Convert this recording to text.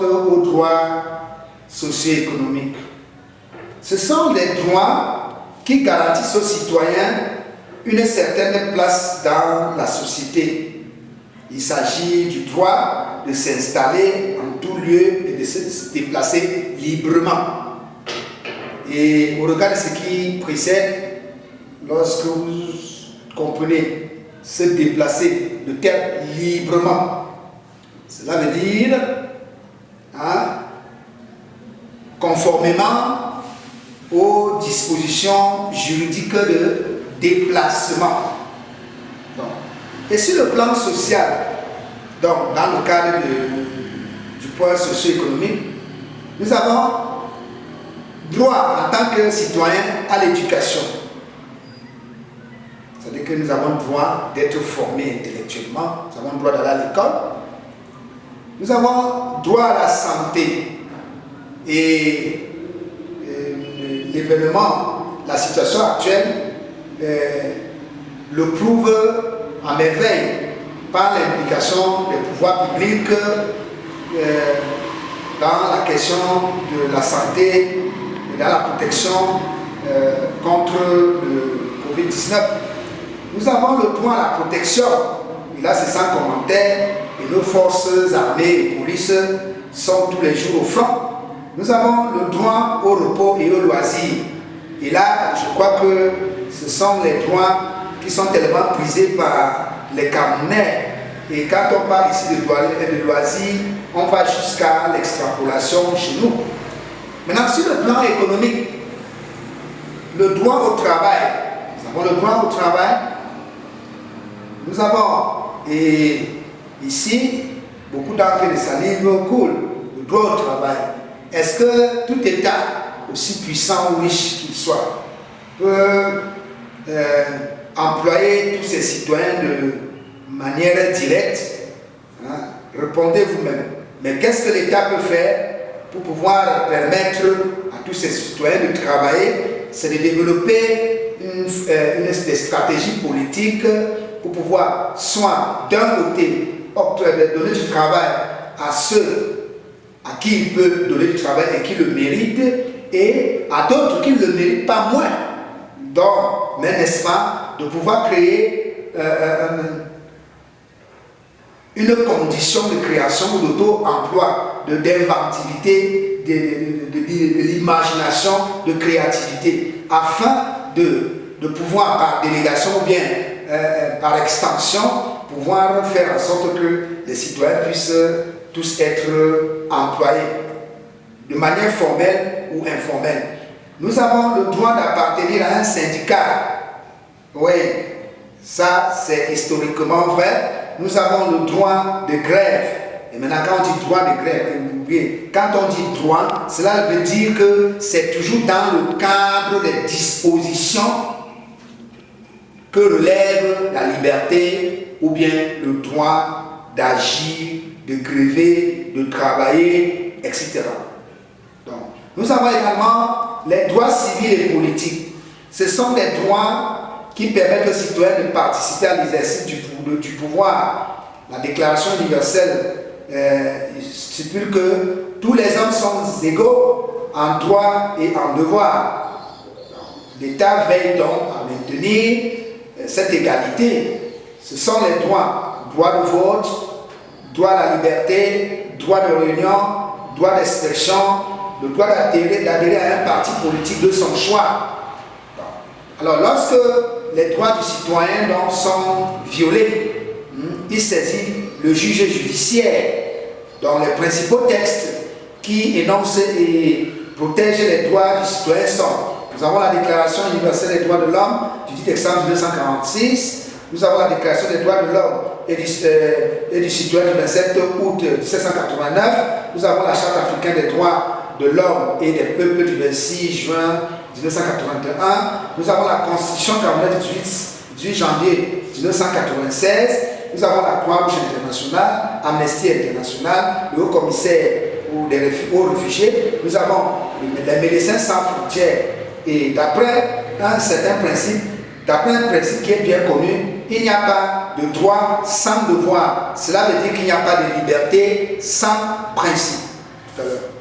portent aux droits socio-économiques. Ce sont des droits qui garantissent aux citoyens une certaine place dans la société. Il s'agit du droit de s'installer en tout lieu et de se déplacer librement. Et au regard de ce qui précède, lorsque vous comprenez se déplacer, le terme librement, cela veut dire conformément aux dispositions juridiques de déplacement. Et sur le plan social, donc dans le cadre du point socio-économique, nous avons droit en tant que citoyen à l'éducation. C'est-à-dire que nous avons le droit d'être formés intellectuellement, nous avons le droit d'aller à l'école, nous avons droit à la santé. Et l'événement, la situation actuelle le prouve en merveille par l'implication des pouvoirs publics dans la question de la santé et dans la protection contre le Covid-19. Nous avons le droit à la protection, et là c'est sans commentaire, et nos forces armées et police sont tous les jours au front. Nous avons le droit au repos et au loisir. Et là, je crois que ce sont les droits qui sont tellement prisés par les Camerounais. Et quand on parle ici de loisir, on va jusqu'à l'extrapolation chez nous. Maintenant, sur le plan économique, le droit au travail. Nous avons le droit au travail. Nous avons, et ici, beaucoup d'encre de salive coulent, le droit au travail. Est-ce que tout État, aussi puissant ou riche qu'il soit, peut employer tous ses citoyens de manière directe? Répondez vous-même. Mais qu'est-ce que l'État peut faire pour pouvoir permettre à tous ses citoyens de travailler? C'est de développer des stratégies politiques pour pouvoir soit d'un côté donner du travail à ceux à qui il peut donner du travail et qui le méritent, et à d'autres qui ne le méritent pas moins. Donc, mais n'est-ce pas, de pouvoir créer une condition de création d'auto-emploi, d'inventivité, de l'imagination, de créativité, afin de pouvoir, par délégation ou bien par extension, pouvoir faire en sorte que les citoyens puissent tous être employés de manière formelle ou informelle. Nous avons le droit d'appartenir à un syndicat. Oui, ça c'est historiquement vrai. Nous avons le droit de grève. Et maintenant, quand on dit droit de grève, quand on dit droit, cela veut dire que c'est toujours dans le cadre des dispositions que relève la liberté ou bien le droit d'agir, de gréver, de travailler, etc. Donc, nous avons également les droits civils et politiques. Ce sont des droits qui permettent aux citoyens de participer à l'exercice du pouvoir. La Déclaration universelle stipule que tous les hommes sont égaux en droit et en devoir. L'État veille donc à maintenir cette égalité. Ce sont les droits, droit de vote, droit à la liberté, droit de réunion, droit d'expression, le droit d'adhérer à un parti politique de son choix. Alors lorsque les droits du citoyen donc, sont violés, il saisit le juge judiciaire dans les principaux textes qui énoncent et protègent les droits du citoyen sont. Nous avons la Déclaration universelle des droits de l'homme du 10 décembre 1946. Nous avons la Déclaration des droits de l'homme et du citoyen du 27 août 1789. Nous avons la Charte africaine des droits de l'homme et des peuples du 26 juin 1981. Nous avons la Constitution camerounaise du 18 janvier 1996. Nous avons la Croix-Rouge internationale, Amnesty International, le Haut-Commissaire aux réfugiés. Nous avons les médecins sans frontières. Et d'après un certain principe, d'après un principe qui est bien connu, il n'y a pas de droit sans devoir. Cela veut dire qu'il n'y a pas de liberté sans principe. tout à l'heure.